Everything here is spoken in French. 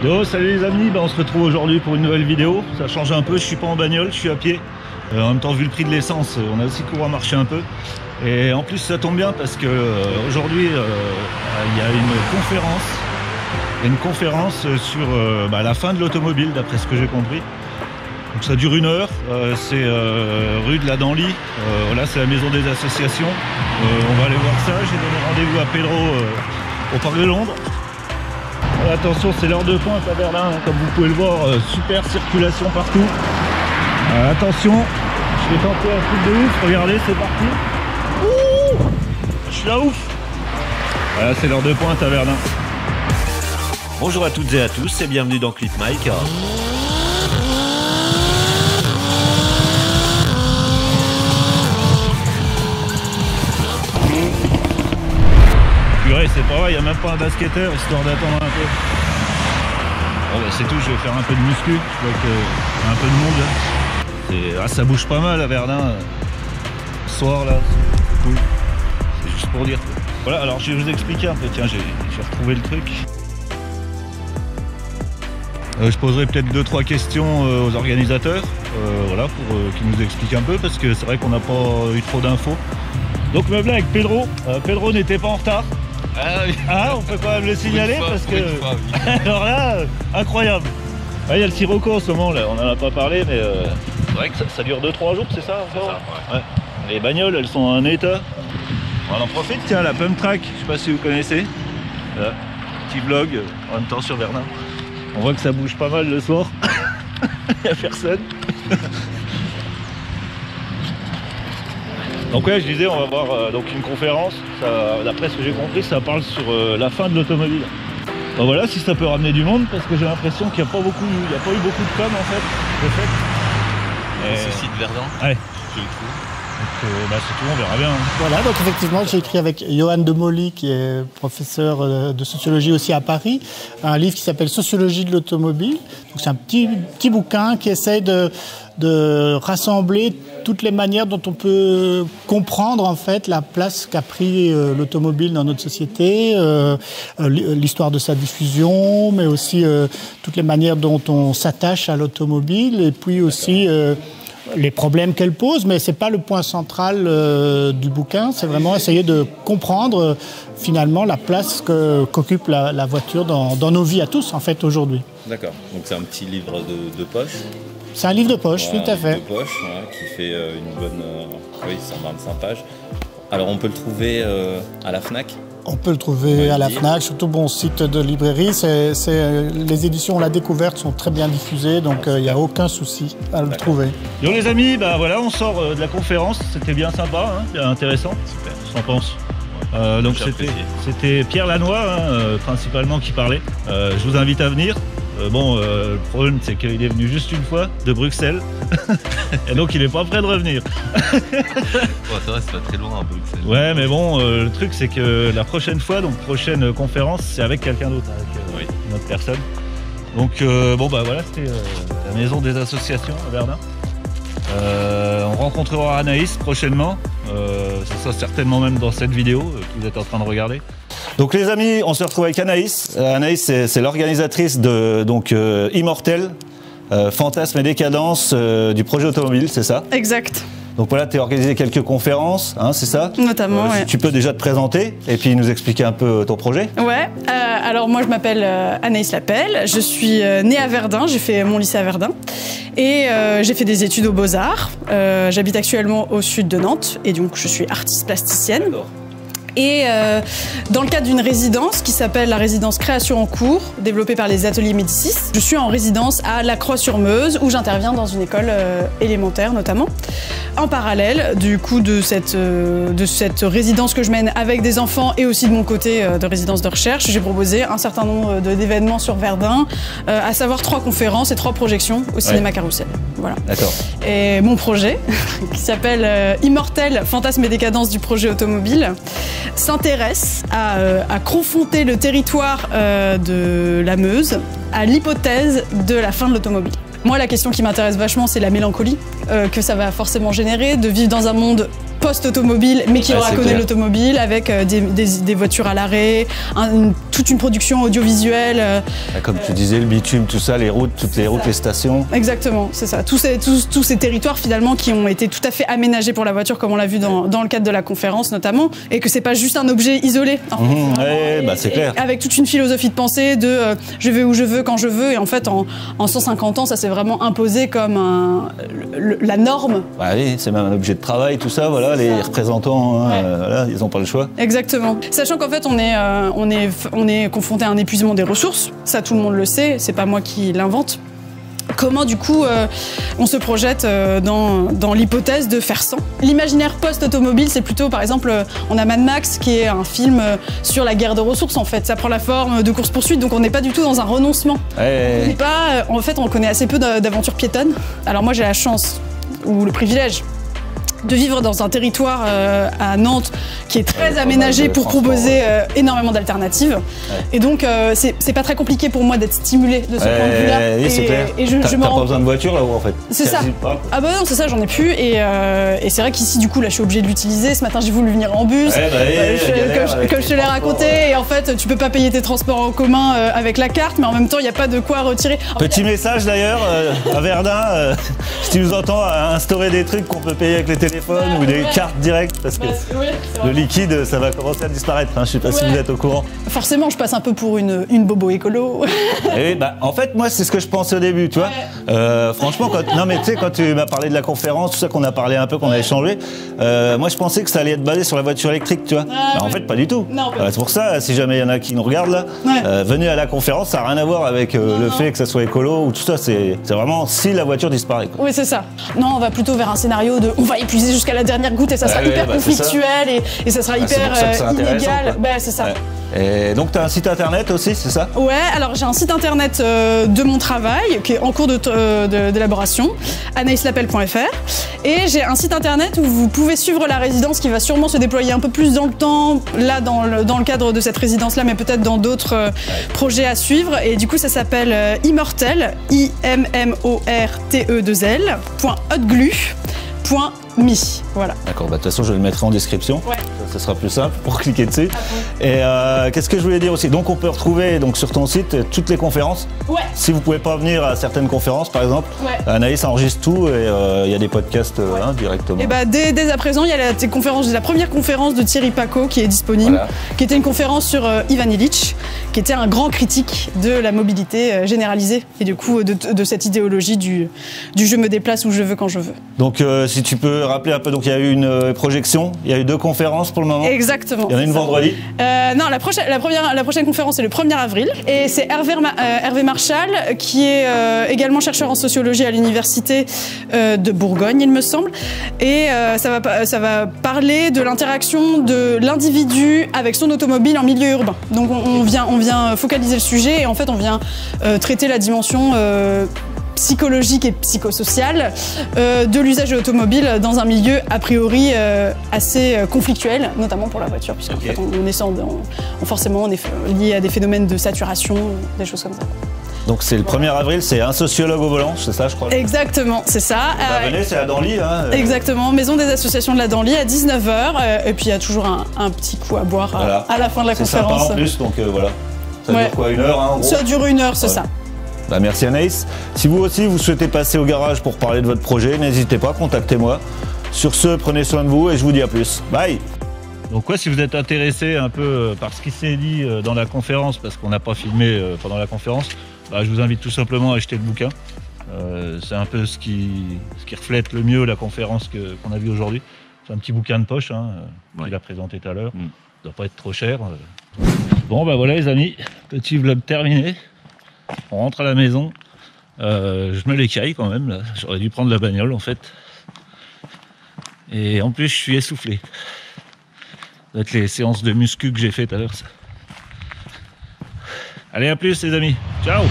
Yo, salut les amis, on se retrouve aujourd'hui pour une nouvelle vidéo. Ça change un peu, je suis pas en bagnole, je suis à pied. En même temps, vu le prix de l'essence, on a aussi couru à marcher un peu. Et en plus, ça tombe bien parce que aujourd'hui, il y a une conférence sur la fin de l'automobile, d'après ce que j'ai compris. Donc ça dure 1 heure, c'est rue de la Danly, là c'est la maison des associations. On va aller voir ça, j'ai donné rendez-vous à Pedro au Parc de Londres. Attention, c'est l'heure de pointe à Berlin, comme vous pouvez le voir, super circulation partout. Attention, je vais tenter un truc de ouf, regardez, c'est parti. Ouh, je suis là ouf. Voilà, c'est l'heure de pointe à Berlin. Bonjour à toutes et à tous et bienvenue dans Clip Mike. Purée, c'est pas vrai, il n'y a même pas un basketteur, histoire d'attendre un peu. Bon bah c'est tout, je vais faire un peu de muscu, je vois qu'il y a un peu de monde là. Ah, ça bouge pas mal à Verdun. Ce soir là, c'est cool. C'est juste pour dire. Voilà, alors je vais vous expliquer un peu, tiens, j'ai retrouvé le truc. Je poserai peut-être 2-3 questions aux organisateurs, voilà, pour qu'ils nous expliquent un peu, parce que c'est vrai qu'on n'a pas eu trop d'infos. Donc même là avec Pedro, Pedro n'était pas en retard. Ah oui. Ah, on peut quand même le signaler parce que... oui. Alors là, incroyable. Il y a le Sirocco en ce moment, là, on n'en a pas parlé, mais c'est vrai que ça dure 2-3 jours, c'est ça encore? Ouais. Les bagnoles, elles sont en un état. On en profite, tiens, la Pump Track, je sais pas si vous connaissez. Là, petit vlog en même temps sur Verdun. On voit que ça bouge pas mal le soir. Il n'y a personne. Donc ouais, je disais, on va voir donc une conférence. D'après ce que j'ai compris, ça parle sur la fin de l'automobile. Donc voilà, si ça peut ramener du monde, parce que j'ai l'impression qu'il n'y a pas eu beaucoup de com en fait. Ceci de Verdun. Ouais. Donc c'est tout, on verra bien. Voilà, donc effectivement, j'ai écrit avec Johan de Molly, qui est professeur de sociologie aussi à Paris, un livre qui s'appelle Sociologie de l'automobile. Donc c'est un petit bouquin qui essaie de rassembler toutes les manières dont on peut comprendre en fait la place qu'a pris l'automobile dans notre société, l'histoire de sa diffusion, mais aussi toutes les manières dont on s'attache à l'automobile, et puis aussi les problèmes qu'elle pose, mais c'est pas le point central du bouquin. C'est vraiment essayer de comprendre finalement la place qu'occupe la voiture dans nos vies à tous en fait aujourd'hui. D'accord. Donc c'est un petit livre de poche. C'est un livre de poche, Voilà, tout à fait. Un livre de poche, voilà, qui fait une bonne, 125 pages. Alors on peut le trouver à la Fnac. On peut le trouver à la Fnac, surtout bon site de librairie. Les éditions La Découverte sont très bien diffusées, donc il n'y a aucun souci à le trouver. Yo les amis, voilà, on sort de la conférence, c'était bien sympa, hein, bien intéressant. Super, je t'en pense. Donc c'était Pierre Lanois, principalement, qui parlait. Je vous invite à venir. Le problème c'est qu'il est venu juste une fois de Bruxelles et donc il est pas prêt de revenir. Ouais, c'est vrai, c'est pas très loin à Bruxelles. Ouais, mais bon, le truc c'est que la prochaine fois, donc prochaine conférence, c'est avec quelqu'un d'autre, avec une autre personne. Donc voilà, c'était la maison des associations à Verdun. On rencontrera Anaïs prochainement, ce sera certainement même dans cette vidéo que vous êtes en train de regarder. Donc les amis, on se retrouve avec Anaïs. Anaïs, c'est l'organisatrice de Immortel, Fantasme et Décadence du projet automobile, c'est ça? Exact. Donc voilà, tu as organisé quelques conférences, hein, c'est ça? Notamment, ouais. Si tu peux déjà te présenter et puis nous expliquer un peu ton projet. Ouais, alors moi je m'appelle Anaïs Lapelle, je suis née à Verdun, j'ai fait mon lycée à Verdun et j'ai fait des études aux Beaux-Arts. J'habite actuellement au sud de Nantes et donc je suis artiste plasticienne. Et dans le cadre d'une résidence qui s'appelle la résidence Création en cours, développée par les ateliers Médicis, je suis en résidence à La Croix-sur-Meuse où j'interviens dans une école élémentaire notamment. En parallèle du coup de cette résidence que je mène avec des enfants et aussi de mon côté de résidence de recherche, j'ai proposé un certain nombre d'événements sur Verdun, à savoir 3 conférences et 3 projections au cinéma Carousel. Voilà. D'accord. Et mon projet, qui s'appelle Immortel, Fantasme et Décadence du projet automobile, s'intéresse à confronter le territoire de la Meuse à l'hypothèse de la fin de l'automobile. Moi, la question qui m'intéresse vachement, c'est la mélancolie que ça va forcément générer, de vivre dans un monde post-automobile, mais qui Ouais, aura c'est connu clair. l'automobile, avec des voitures à l'arrêt, toute une production audiovisuelle. Comme tu disais, le bitume, tout ça, les routes, toutes les routes, les stations. Exactement, c'est ça. Tous ces territoires finalement qui ont été tout à fait aménagés pour la voiture, comme on l'a vu dans le cadre de la conférence notamment, et que c'est pas juste un objet isolé. En fait, Mmh, vraiment, ouais, bah, c'est clair. Avec toute une philosophie de pensée de je vais où je veux, quand je veux, et en fait en 150 ans ça s'est vraiment imposé comme la norme. Bah oui, c'est même un objet de travail, tout ça, voilà, les représentants, hein, Ouais. voilà, ils n'ont pas le choix. Exactement. Sachant qu'en fait, on est confronté à un épuisement des ressources. Ça, tout le monde le sait. C'est pas moi qui l'invente. Comment, du coup, on se projette dans l'hypothèse de faire sans. L'imaginaire post-automobile, c'est plutôt, par exemple, on a Mad Max, qui est un film sur la guerre de ressources, en fait. Ça prend la forme de course-poursuite, donc on n'est pas du tout dans un renoncement. On n'est pas, en fait, on connaît assez peu d'aventures piétonnes. Alors moi, j'ai la chance, ou le privilège, de vivre dans un territoire à Nantes qui est très aménagé pour proposer énormément d'alternatives. Et donc, c'est pas très compliqué pour moi d'être stimulé de ce point de vue-là. Oui, c'est clair. Et je T'as me pas rends... besoin de voiture là-haut en fait. C'est ça. Quasi pas, quoi. Ah bah non, c'est ça, j'en ai plus. Et c'est vrai qu'ici, du coup, là, je suis obligée de l'utiliser. Ce matin, j'ai voulu venir en bus. Ouais, bah oui, la galère Comme je te l'ai raconté. Et en fait, tu peux pas payer tes transports en commun avec la carte, mais en même temps, il n'y a pas de quoi retirer. En fait, Petit message d'ailleurs, à Verdun, si tu nous entends, à instaurer des trucs qu'on peut payer avec les téléphones ou des cartes directes, parce que ouais, c'est vrai. le liquide, ça va commencer à disparaître. Hein, je sais pas si Ouais. vous êtes au courant. Forcément, je passe un peu pour une bobo écolo. Et oui, bah, en fait, moi, c'est ce que je pensais au début, tu vois. Franchement, non, mais tu sais, quand tu m'as parlé de la conférence, tout ça qu'on a parlé un peu, qu'on a échangé, moi, je pensais que ça allait être basé sur la voiture électrique, tu vois. Ah, En ouais. fait, pas du tout. Non, pas du C'est pour ça, si jamais il y en a qui nous regardent là, Ouais. venez à la conférence, ça n'a rien à voir avec le fait que ça soit écolo ou tout ça. C'est vraiment si la voiture disparaît, quoi. Oui, c'est ça. Non, on va plutôt vers un scénario de on va épuiser jusqu'à la dernière goutte et ça sera Ouais, hyper bah, c'est ça. conflictuel et ça sera c'est hyper pour ça que c'est intéressant, inégal. quoi. Bah, c'est ça. Ouais. Et donc, tu as un site internet aussi, c'est ça? Ouais, alors j'ai un site internet de mon travail qui est en cours d'élaboration, anaïslapelle.fr, et j'ai un site internet où vous pouvez suivre la résidence qui va sûrement se déployer un peu plus dans le temps, là dans le cadre de cette résidence-là, mais peut-être dans d'autres projets à suivre. Et du coup, ça s'appelle Immortel, immortel.hotglue.me. Voilà. D'accord, bah, de toute façon, je le mettrai en description. Ouais. Ça sera plus simple pour cliquer dessus. Et qu'est-ce que je voulais dire aussi? Donc, on peut retrouver donc, sur ton site toutes les conférences. Ouais. Si vous pouvez pas venir à certaines conférences, par exemple, Ouais. Anaïs enregistre tout et il y a des podcasts hein, directement. Et bah dès à présent, il y a la première conférence de Thierry Paco qui est disponible, Voilà. qui était une conférence sur Ivan Illich, qui était un grand critique de la mobilité généralisée et du coup de cette idéologie du je me déplace où je veux quand je veux. Donc, si tu peux rappeler un peu, donc il y a eu une projection, il y a eu 2 conférences pour le moment. Exactement. Il y en a une c'est ça. vendredi. Non, la prochaine conférence est le 1er avril et c'est Hervé Marchal qui est également chercheur en sociologie à l'université de Bourgogne, il me semble, et ça va parler de l'interaction de l'individu avec son automobile en milieu urbain. Donc on vient focaliser le sujet et en fait on vient traiter la dimension psychologique et psychosociale de l'usage de l'automobile dans un milieu a priori assez conflictuel, notamment pour la voiture, puisqu'en fait forcément on est lié à des phénomènes de saturation, des choses comme ça. Donc, c'est le 1er avril, c'est un sociologue au volant, c'est ça, je crois. Exactement, c'est ça. Bah, venez, c'est à Danly. Hein, Exactement, maison des associations de la Danly à 19h, et puis il y a toujours un petit coup à boire Voilà. à la fin de la C'est conférence. sympa en plus, donc voilà. Ça Ouais. dure quoi, 1 heure, hein, en gros? Ça dure 1 heure, c'est Ouais. ça. Bah, merci Anaïs. Si vous aussi vous souhaitez passer au garage pour parler de votre projet, n'hésitez pas, contactez-moi. Sur ce, prenez soin de vous et je vous dis à plus. Bye. Donc si vous êtes intéressé un peu par ce qui s'est dit dans la conférence, parce qu'on n'a pas filmé pendant la conférence, bah, je vous invite tout simplement à acheter le bouquin. C'est un peu ce qui reflète le mieux la conférence qu'on a vue aujourd'hui. C'est un petit bouquin de poche, hein, qu'il a présenté tout à l'heure. Ça ne doit pas être trop cher. Bon bah voilà les amis, petit vlog terminé. On rentre à la maison. Je me l'écaille quand même, là. J'aurais dû prendre la bagnole en fait. Et en plus je suis essoufflé. Ça doit être les séances de muscu que j'ai fait tout à l'heure. Ça. Allez, à plus les amis. Ciao.